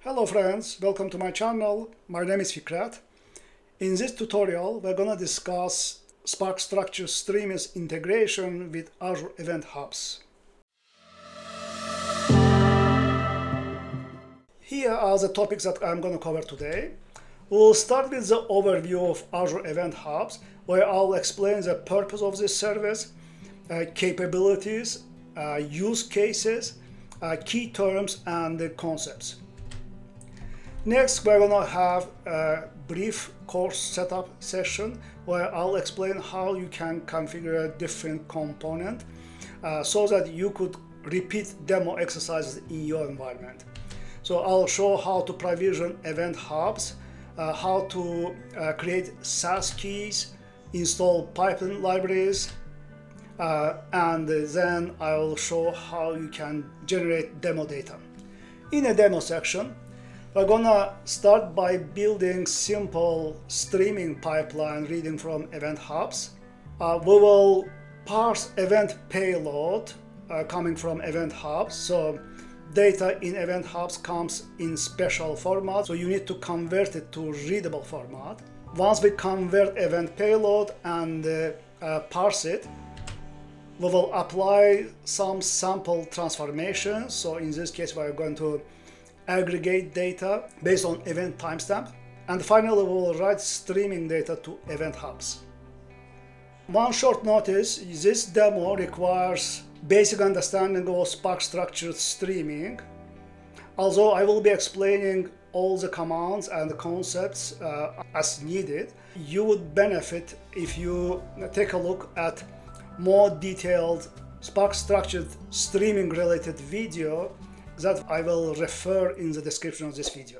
Hello friends, welcome to my channel. My name is Fikret. In this tutorial, we're going to discuss Spark Structure Streams integration with Azure Event Hubs. Here are the topics that I'm going to cover today. We'll start with the overview of Azure Event Hubs, where I'll explain the purpose of this service, capabilities, use cases, key terms, and the concepts. Next, we're going to have a brief course setup session where I'll explain how you can configure a different component so that you could repeat demo exercises in your environment. So I'll show how to provision event hubs, how to create SAS keys, install pipeline libraries, and then I will show how you can generate demo data. In a demo section, we're gonna start by building simple streaming pipeline reading from event hubs. We will parse event payload coming from event hubs. So data in event hubs comes in special format, so you need to convert it to readable format. Once we convert event payload and parse it, we will apply some sample transformations. So in this case, we're going to aggregate data based on event timestamp, and finally we will write streaming data to event hubs. One short notice: this demo requires basic understanding of Spark structured streaming. Although I will be explaining all the commands and the concepts as needed, you would benefit if you take a look at more detailed Spark structured streaming related video that I will refer in the description of this video.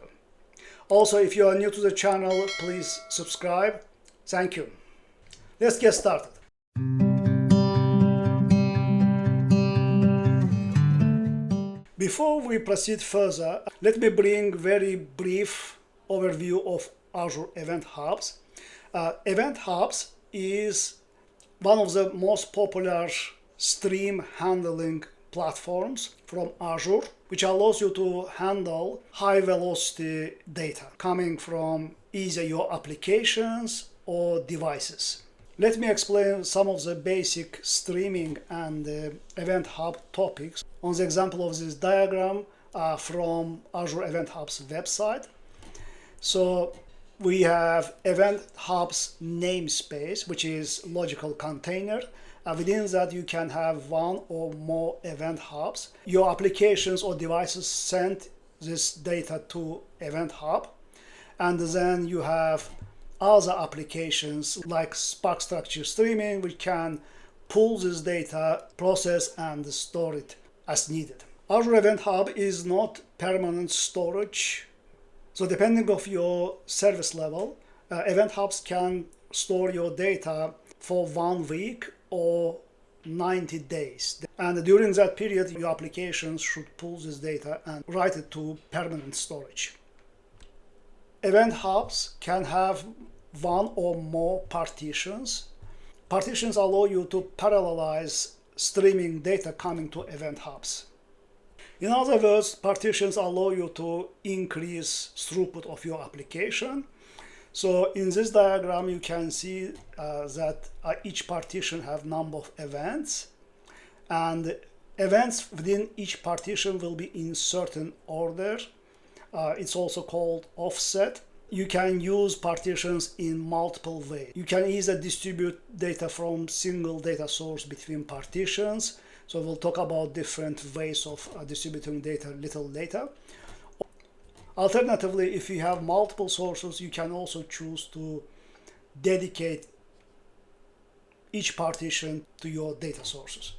Also, if you are new to the channel, please subscribe. Thank you. Let's get started. Before we proceed further, let me bring very brief overview of Azure Event Hubs. Event Hubs is one of the most popular stream handling platforms from Azure, which allows you to handle high velocity data coming from either your applications or devices. Let me explain some of the basic streaming and Event Hub topics on the example of this diagram from Azure Event Hubs website. So we have Event Hubs namespace, which is logical container. Within that, you can have one or more event hubs. Your applications or devices send this data to Event Hub, and then you have other applications like Spark Structure Streaming, which can pull this data, process, and store it as needed. Azure Event Hub is not permanent storage, so depending on your service level, Event Hubs can store your data for 1 week or 90 days. And during that period, your applications should pull this data and write it to permanent storage. Event Hubs can have one or more partitions. Partitions allow you to parallelize streaming data coming to Event Hubs. In other words, partitions allow you to increase throughput of your application. So in this diagram, you can see that each partition have number of events, and events within each partition will be in certain order. It's also called offset. You can use partitions in multiple ways. You can either distribute data from single data source between partitions. So we'll talk about different ways of distributing data a little later. Alternatively, if you have multiple sources, you can also choose to dedicate each partition to your data sources.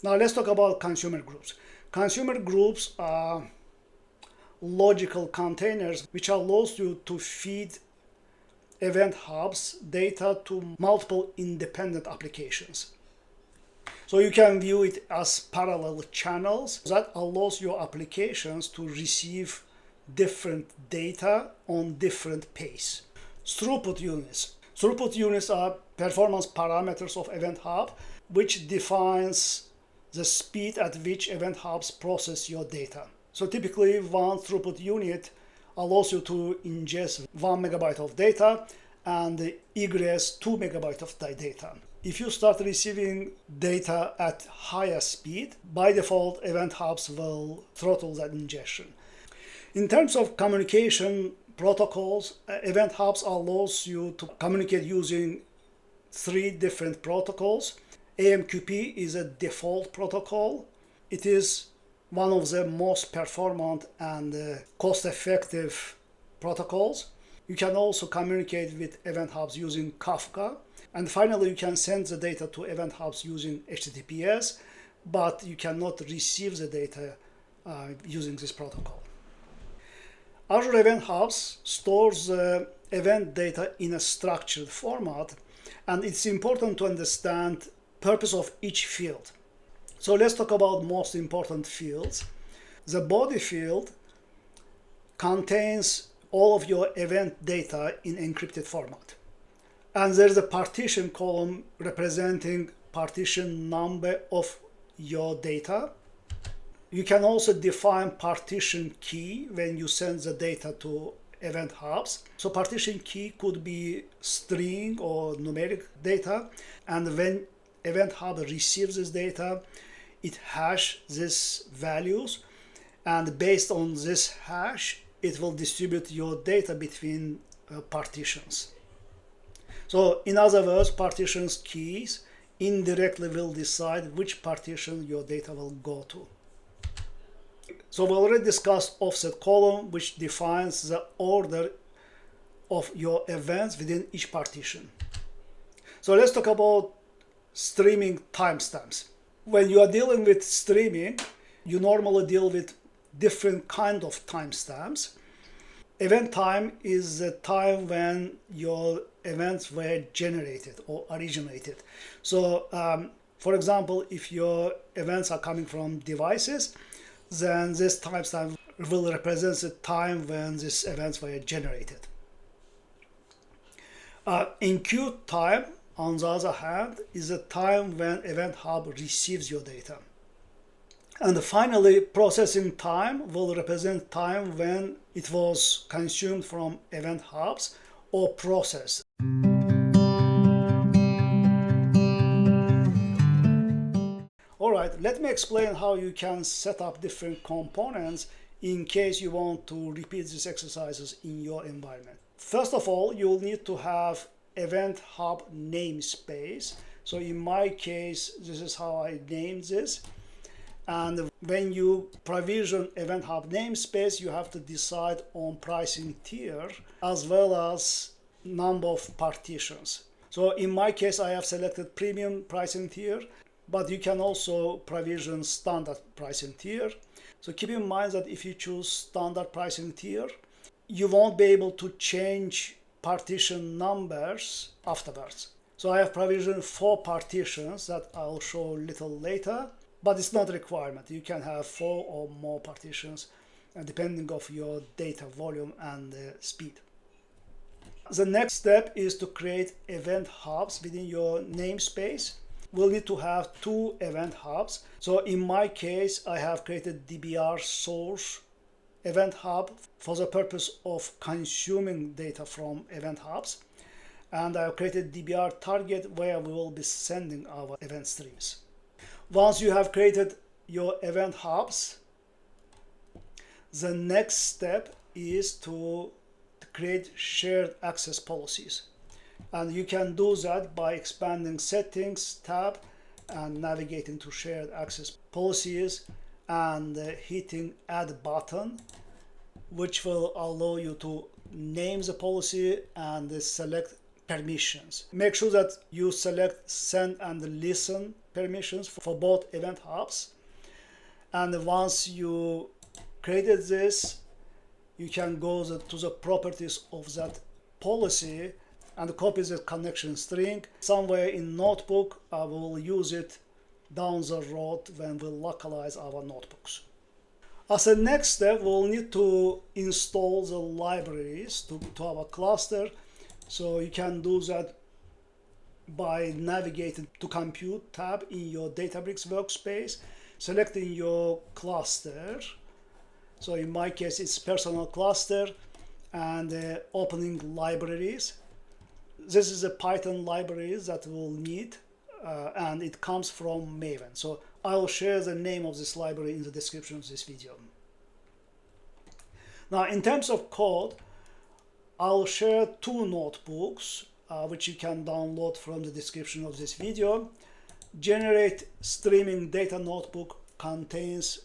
Now let's talk about consumer groups. Consumer groups are logical containers which allows you to feed Event Hubs data to multiple independent applications. So you can view it as parallel channels that allows your applications to receive different data on different pace. Throughput units. Throughput units are performance parameters of Event Hub, which defines the speed at which Event Hubs process your data. So typically one throughput unit allows you to ingest 1 megabyte of data and egress 2 megabyte of data. If you start receiving data at higher speed, by default, Event Hubs will throttle that ingestion. In terms of communication protocols, Event Hubs allows you to communicate using 3 different protocols. AMQP is a default protocol. It is one of the most performant and cost-effective protocols. You can also communicate with Event Hubs using Kafka. And finally, you can send the data to Event Hubs using HTTPS, but you cannot receive the data using this protocol. Azure Event Hubs stores event data in a structured format, and it's important to understand the purpose of each field. So let's talk about most important fields. The body field contains all of your event data in encrypted format. And there's a partition column representing partition number of your data. You can also define partition key when you send the data to Event Hubs. So partition key could be string or numeric data. And when Event Hub receives this data, it hashes these values. And based on this hash, it will distribute your data between partitions. So in other words, partitions keys indirectly will decide which partition your data will go to. So we already discussed offset column, which defines the order of your events within each partition. So let's talk about streaming timestamps. When you are dealing with streaming, you normally deal with different kind of timestamps. Event time is the time when your events were generated or originated. So, for example, if your events are coming from devices, then this timestamp will represent the time when these events were generated. Enqueue time, on the other hand, is the time when Event Hub receives your data. And finally, processing time will represent time when it was consumed from Event Hubs or processed. All right, let me explain how you can set up different components in case you want to repeat these exercises in your environment. First of all, you'll need to have Event Hub namespace. So in my case, this is how I named this. And when you provision Event Hub namespace, you have to decide on pricing tier as well as number of partitions. So in my case, I have selected premium pricing tier, but you can also provision standard pricing tier. So keep in mind that if you choose standard pricing tier, you won't be able to change partition numbers afterwards. So I have provisioned 4 partitions that I'll show a little later. But it's not a requirement. You can have 4 or more partitions depending on your data volume and speed. The next step is to create event hubs within your namespace. We'll need to have 2 event hubs. So in my case, I have created DBR source event hub for the purpose of consuming data from event hubs. And I have created DBR target where we will be sending our event streams. Once you have created your event hubs, the next step is to create shared access policies. And you can do that by expanding settings tab and navigating to shared access policies and hitting add button, which will allow you to name the policy and select permissions. Make sure that you select send and listen permissions for both event hubs. And once you created this, you can go to the properties of that policy and copy the connection string. Somewhere in notebook, I will use it down the road when we localize our notebooks. As a next step, we'll need to install the libraries to our cluster. So you can do that by navigating to Compute tab in your Databricks workspace, selecting your cluster, So in my case, it's personal cluster and opening libraries. This is a Python library that we'll need, and it comes from Maven. So I'll share the name of this library in the description of this video. Now, in terms of code, I'll share two notebooks, which you can download from the description of this video. Generate streaming data notebook contains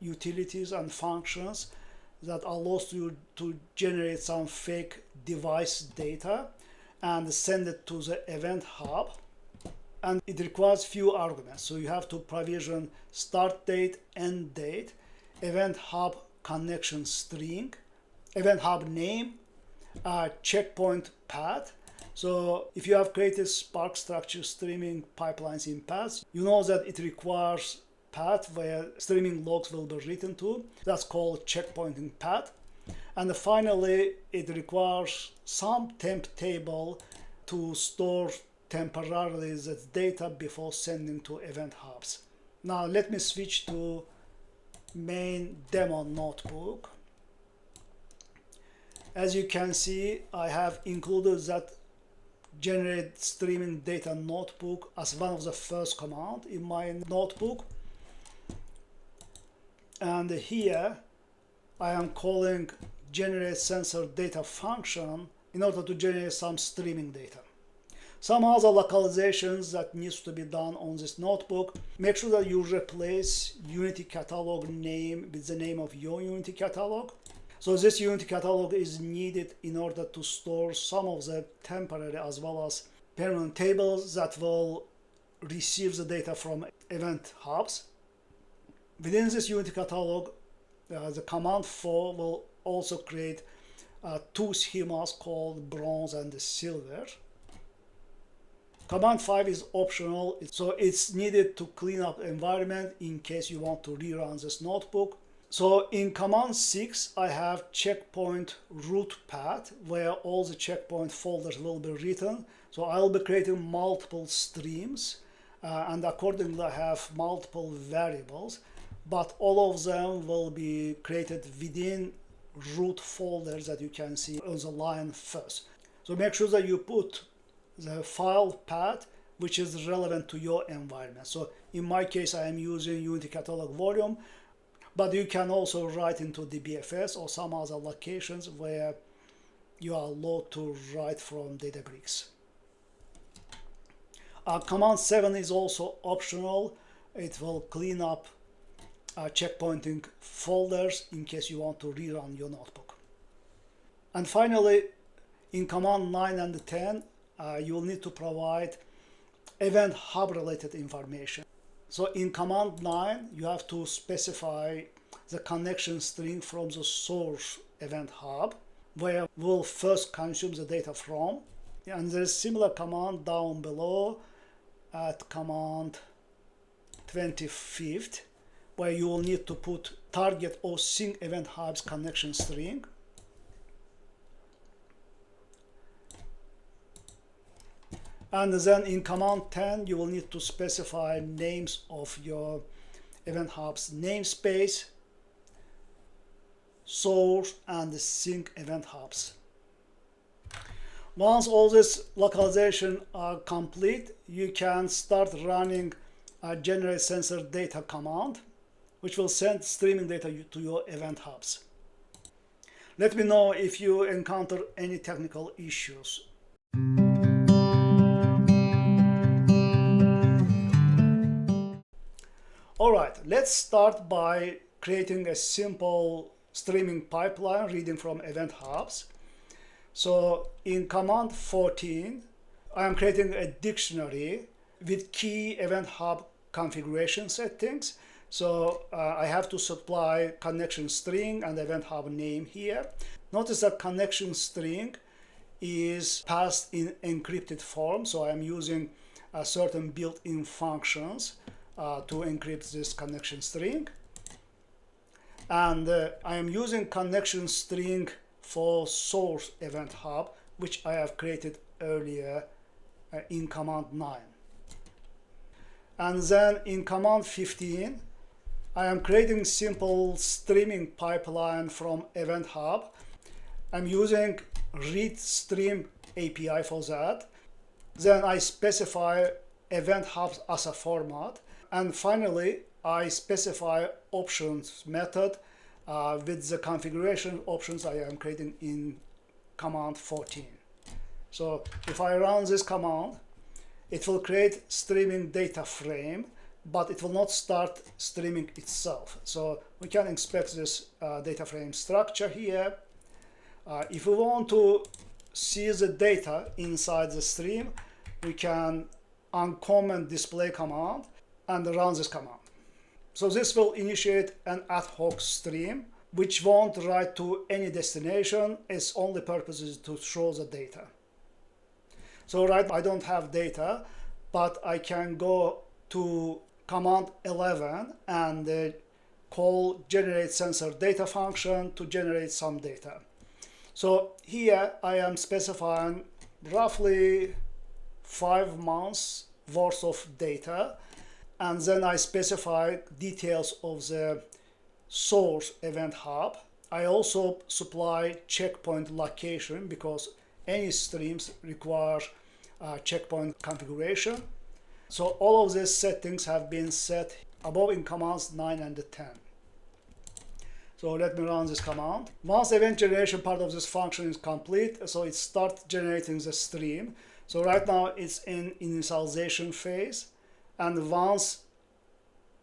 utilities and functions that allows you to generate some fake device data and send it to the event hub. And it requires few arguments. So you have to provision start date, end date, event hub connection string, event hub name, checkpoint path. So if you have created Spark structure streaming pipelines in paths, you know that it requires path where streaming logs will be written to. That's called checkpointing path. And finally, it requires some temp table to store temporarily the data before sending to event hubs. Now let me switch to main demo notebook. As you can see, I have included that generate streaming data notebook as one of the first command in my notebook. And here I am calling generate sensor data function in order to generate some streaming data. Some other localizations that needs to be done on this notebook. Make sure that you replace Unity catalog name with the name of your Unity catalog. So this Unity catalog is needed in order to store some of the temporary as well as permanent tables that will receive the data from event hubs. Within this Unity catalog, the command for will also create two schemas called bronze and silver. Command 5 is optional, so it's needed to clean up the environment in case you want to rerun this notebook. So in command 6, I have checkpoint root path where all the checkpoint folders will be written. So I'll be creating multiple streams and accordingly I have multiple variables, but all of them will be created within root folders that you can see on the line first. So make sure that you put the file path which is relevant to your environment. So in my case, I am using Unity catalog volume, but you can also write into DBFS or some other locations where you are allowed to write from Databricks. Command 7 is also optional. It will clean up checkpointing folders in case you want to rerun your notebook. And finally, in command 9 and 10, you will need to provide event hub related information. So in command 9, you have to specify the connection string from the source event hub, where we'll first consume the data from. And there's similar command down below at command 25th, where you will need to put target or sync event hubs connection string. And then in command 10, you will need to specify names of your event hubs namespace, source, and sync event hubs. Once all this localization are complete, you can start running a generate sensor data command, which will send streaming data to your event hubs. Let me know if you encounter any technical issues. Alright, let's start by creating a simple streaming pipeline reading from event hubs. So in command 14, I am creating a dictionary with key event hub configuration settings. So I have to supply connection string and event hub name here. Notice that connection string is passed in encrypted form. So I'm using certain built-in functions to encrypt this connection string. And I am using connection string for source event hub, which I have created earlier in command 9. And then in command 15, I am creating simple streaming pipeline from Event Hub. I'm using read stream API for that. Then I specify Event Hubs as a format. And finally, I specify options method with the configuration options I am creating in command 14. So if I run this command, it will create streaming data frame, but it will not start streaming itself. So we can inspect this data frame structure here. If we want to see the data inside the stream, we can uncomment display command and run this command. So this will initiate an ad hoc stream, which won't write to any destination. Its only purpose is to show the data. So I don't have data, but I can go to command 11 and call generate sensor data function to generate some data. So here I am specifying roughly 5 months worth of data, and then I specify details of the source Event Hub. I also supply checkpoint location because any streams require checkpoint configuration. So all of these settings have been set above in commands 9 and 10. So let me run this command. Once event generation part of this function is complete, so it starts generating the stream. So right now it's in initialization phase, and once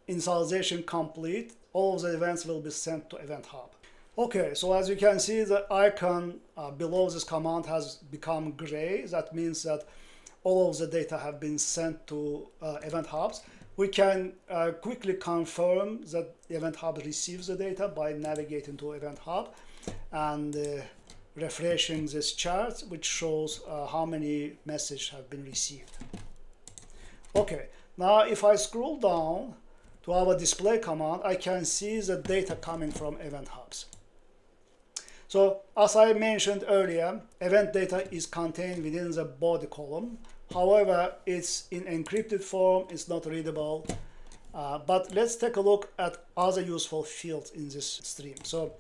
initialization complete, all of the events will be sent to Event Hub. Okay, so as you can see, the icon below this command has become gray. That means that all of the data have been sent to Event Hubs. We can quickly confirm that Event Hub receives the data by navigating to Event Hub and refreshing this chart, which shows how many messages have been received. Okay, now if I scroll down to our display command, I can see the data coming from Event Hubs. So as I mentioned earlier, event data is contained within the body column. However, it's in encrypted form, it's not readable. But let's take a look at other useful fields in this stream. So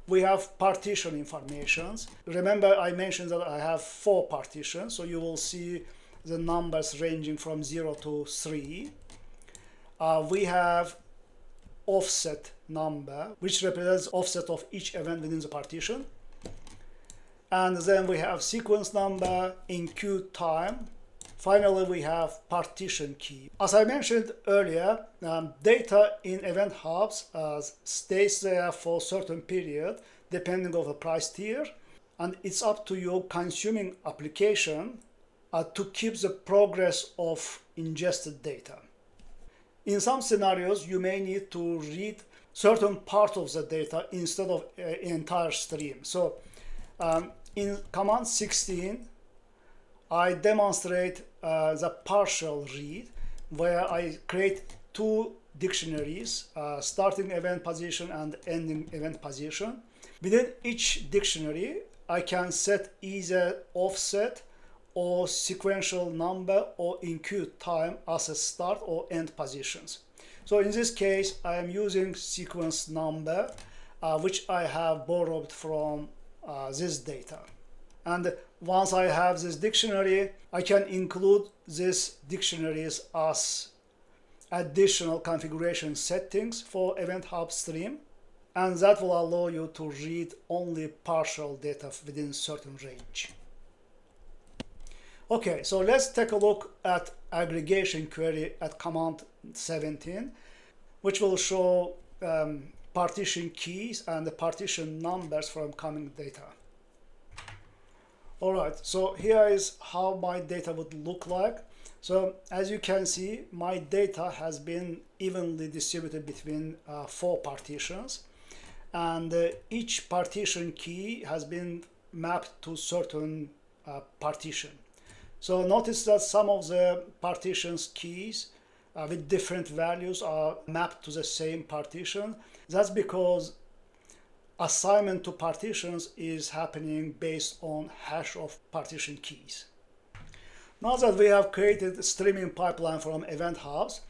we have partition informations. Remember, I mentioned that I have 4 partitions, so you will see the numbers ranging from 0 to 3. We have offset number, which represents offset of each event within the partition. And then we have sequence number, in queue time. Finally, we have partition key. As I mentioned earlier, data in Event Hubs stays there for a certain period, depending on the price tier. And it's up to your consuming application to keep the progress of ingested data. In some scenarios, you may need to read certain part of the data instead of an entire stream. So in command 16, I demonstrate the partial read, where I create 2 dictionaries, starting event position and ending event position. Within each dictionary, I can set either offset or sequential number or in queue time as a start or end positions. So in this case, I am using sequence number, which I have borrowed from this data. And once I have this dictionary, I can include these dictionaries as additional configuration settings for Event Hub stream, and that will allow you to read only partial data within a certain range. Okay, so let's take a look at aggregation query at command 17, which will show partition keys and the partition numbers from coming data. All right, so here is how my data would look like. So as you can see, my data has been evenly distributed between 4 partitions, and each partition key has been mapped to certain partition. So notice that some of the partitions keys with different values are mapped to the same partition. That's because assignment to partitions is happening based on hash of partition keys. Now that we have created a streaming pipeline from Event Hubs,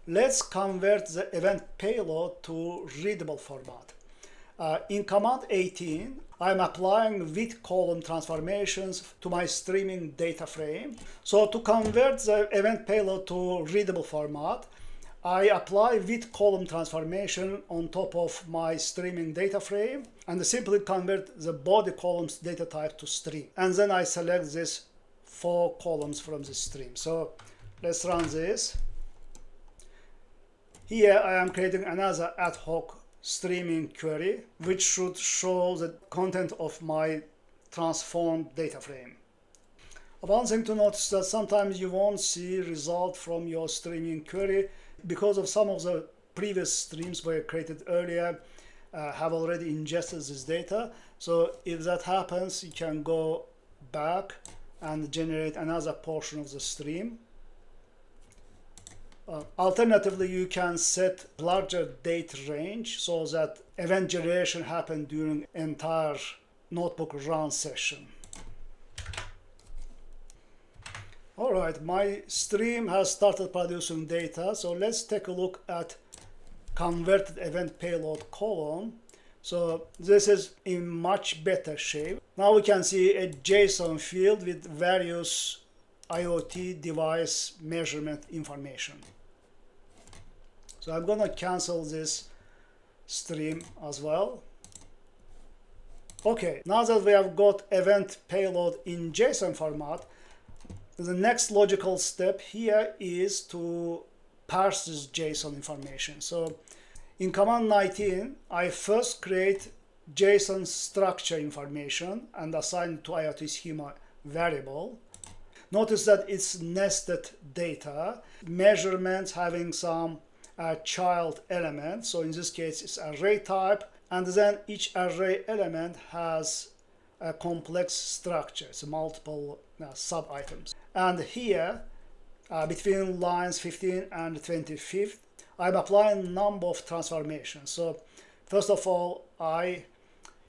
let's convert the event payload to readable format. In command 18, I'm applying with column transformations to my streaming data frame. So to convert the event payload to readable format, I apply with column transformation on top of my streaming data frame and simply convert the body columns data type to string. And then I select these 4 columns from the stream. So let's run this. Here I am creating another ad hoc streaming query, which should show the content of my transformed data frame. One thing to notice that sometimes you won't see result from your streaming query because of some of the previous streams were created earlier have already ingested this data. So if that happens, you can go back and generate another portion of the stream. Alternatively, you can set larger date range so that event generation happens during entire notebook run session. All right, my stream has started producing data, so let's take a look at converted event payload column. So this is in much better shape. Now we can see a JSON field with various IoT device measurement information. So I'm gonna cancel this stream as well. Okay, now that we have got event payload in JSON format, the next logical step here is to parse this JSON information. So in command 19, I first create JSON structure information and assign it to IoT schema variable. Notice that it's nested data, measurements having some child element. So in this case, it's array type. And then each array element has a complex structure. It's multiple sub-items. And here, between lines 15 and 25, I'm applying a number of transformations. So first of all, I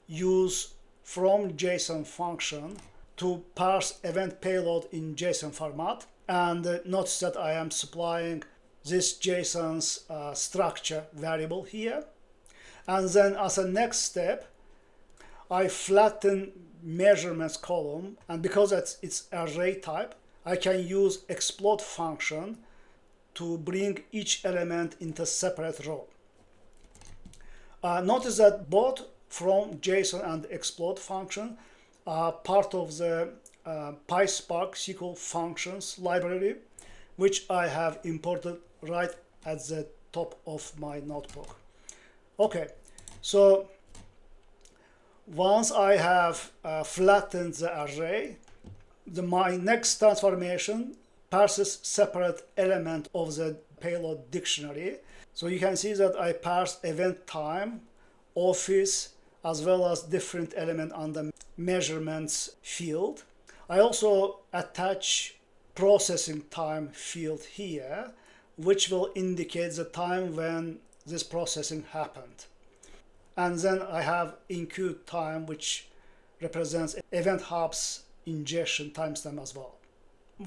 use from JSON function to parse event payload in JSON format. And notice that I am supplying this JSON's structure variable here. And then as a next step, I flatten measurements column. And because it's array type, I can use explode function to bring each element into separate row. Notice that both from JSON and explode function are part of the PySpark SQL functions library, which I have imported right at the top of my notebook. Okay, so once I have flattened the array, my next transformation parses separate element of the payload dictionary. So you can see that I parse event time, office, as well as different element on the measurements field. I also attach processing time field here, which will indicate the time when this processing happened. And then I have enqueued time, which represents Event Hubs ingestion timestamp as well.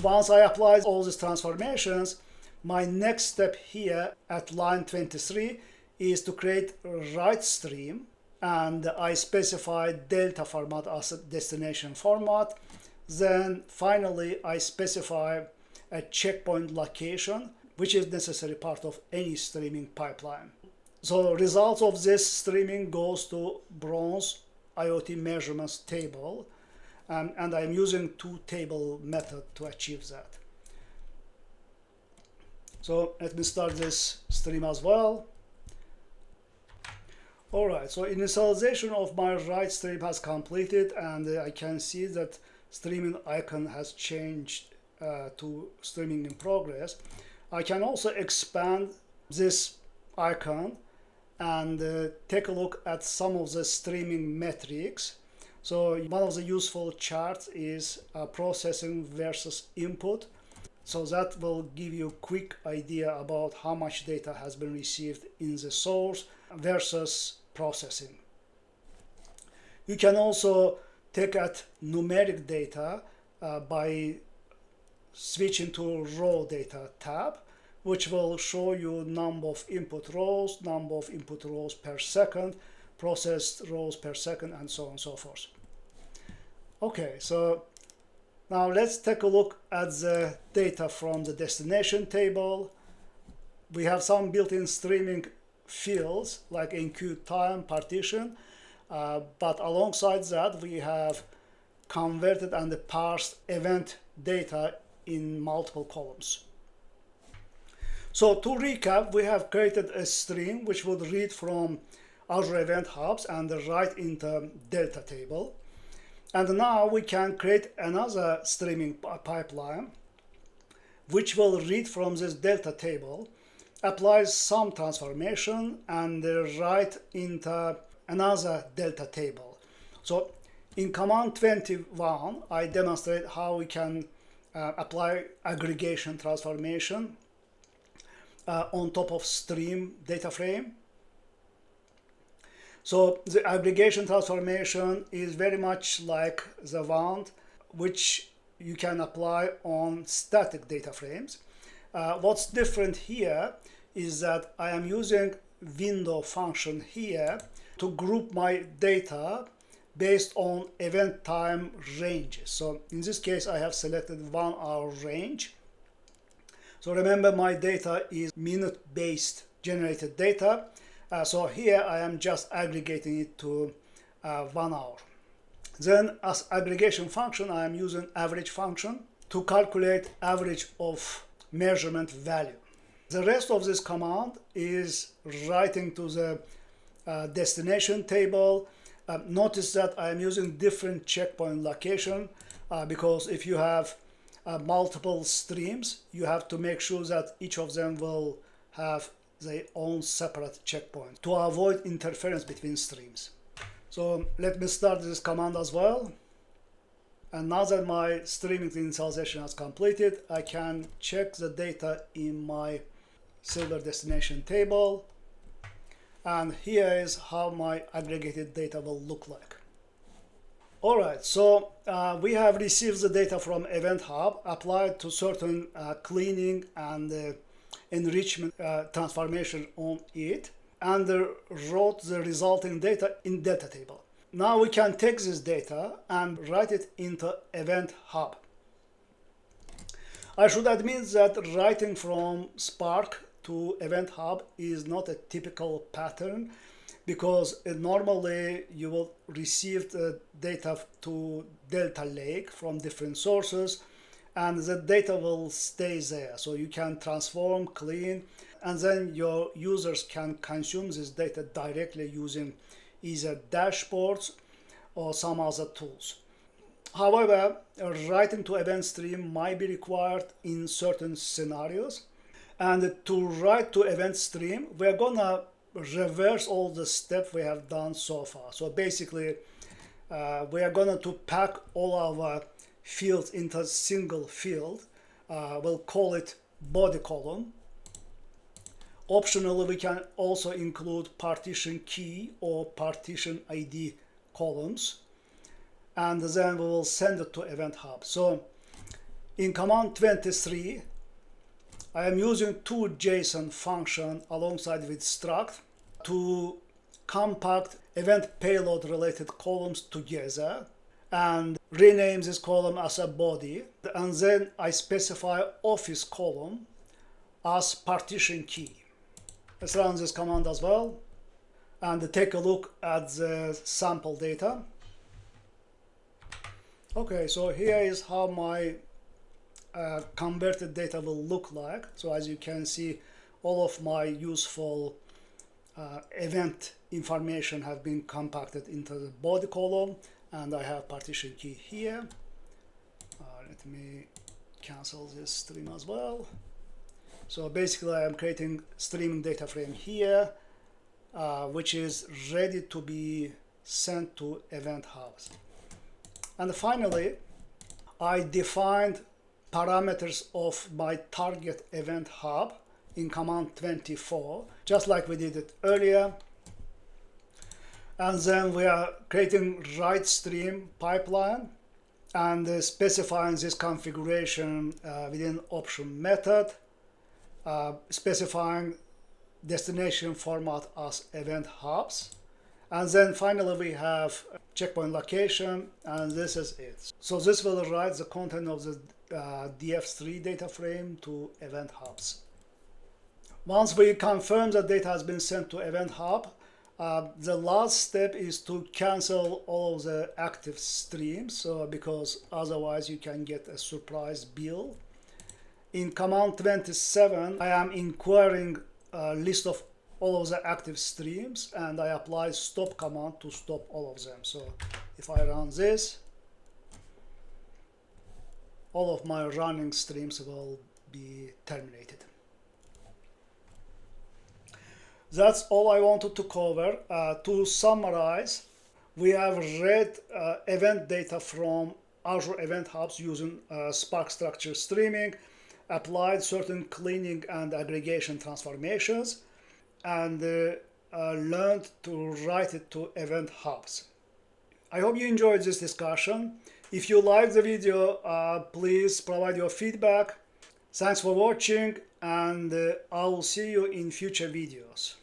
Once I apply all these transformations, my next step here at line 23 is to create a write stream, and I specify delta format as a destination format. Then finally I specify a checkpoint location, which is necessary part of any streaming pipeline. So results of this streaming goes to bronze IoT measurements table, and I'm using two table method to achieve that. So let me start this stream as well. All right, so initialization of my write stream has completed, and I can see that streaming icon has changed to streaming in progress. I can also expand this icon and take a look at some of the streaming metrics. So one of the useful charts is processing versus input. So that will give you a quick idea about how much data has been received in the source versus processing. You can also take at numeric data by switching to raw data tab, which will show you number of input rows per second, processed rows per second, and so on and so forth. Okay, so now let's take a look at the data from the destination table. We have some built-in streaming fields like enqueue time, partition, but alongside that we have converted and parsed event data in multiple columns. So to recap, we have created a stream which would read from Azure Event Hubs and write into Delta table. And now we can create another streaming pipeline which will read from this Delta table, applies some transformation, and write into another Delta table. So in command 21, I demonstrate how we can apply aggregation transformation on top of stream data frame. So the aggregation transformation is very much like the one which you can apply on static data frames. What's different here is that I am using window function here to group my data based on event time ranges. So in this case, I have selected 1 hour range. So remember, my data is minute-based generated data. So here I am just aggregating it to 1 hour. Then as aggregation function, I am using average function to calculate average of measurement value. The rest of this command is writing to the destination table. Notice that I am using different checkpoint location because if you have multiple streams, you have to make sure that each of them will have their own separate checkpoint to avoid interference between streams. So let me start this command as well. And now that my streaming initialization has completed, I can check the data in my silver destination table. And here is how my aggregated data will look like. All right, so we have received the data from Event Hub, applied to certain cleaning and enrichment transformation on it, and wrote the resulting data in data table. Now we can take this data and write it into Event Hub. I should admit that writing from Spark to Event Hub is not a typical pattern, because normally you will receive the data to Delta Lake from different sources, and the data will stay there. So you can transform, clean, and then your users can consume this data directly using either dashboards or some other tools. However, writing to event stream might be required in certain scenarios. And to write to event stream, we're gonna reverse all the steps we have done so far. So basically, we are going to pack all our fields into a single field. We'll call it body column. Optionally, we can also include partition key or partition ID columns. And then we will send it to Event Hub. So in command 23, I am using two JSON function alongside with struct to compact event payload related columns together and rename this column as a body. And then I specify office column as partition key. Let's run this command as well and take a look at the sample data. Okay, so here is how my converted data will look like. So as you can see, all of my useful event information have been compacted into the body column, and I have partition key here. Let me cancel this stream as well. So basically I am creating streaming data frame here, which is ready to be sent to Event Hubs. And finally, I defined parameters of my target event hub in command 24, just like we did it earlier. And then we are creating write stream pipeline and specifying this configuration within option method. specifying destination format as event hubs. And then finally we have checkpoint location, and this is it. So this will write the content of the df3 data frame to event hubs. Once we confirm that data has been sent to event hub, the last step is to cancel all of the active streams, because otherwise you can get a surprise bill. In command 27, I am inquiring a list of all of the active streams, and I apply stop command to stop all of them. So if I run this, all of my running streams will be terminated. That's all I wanted to cover. To summarize, we have read event data from Azure Event Hubs using Spark structure streaming, applied certain cleaning and aggregation transformations, and learned to write it to event hubs. I hope you enjoyed this discussion. If you liked the video, please provide your feedback. Thanks for watching, and I will see you in future videos.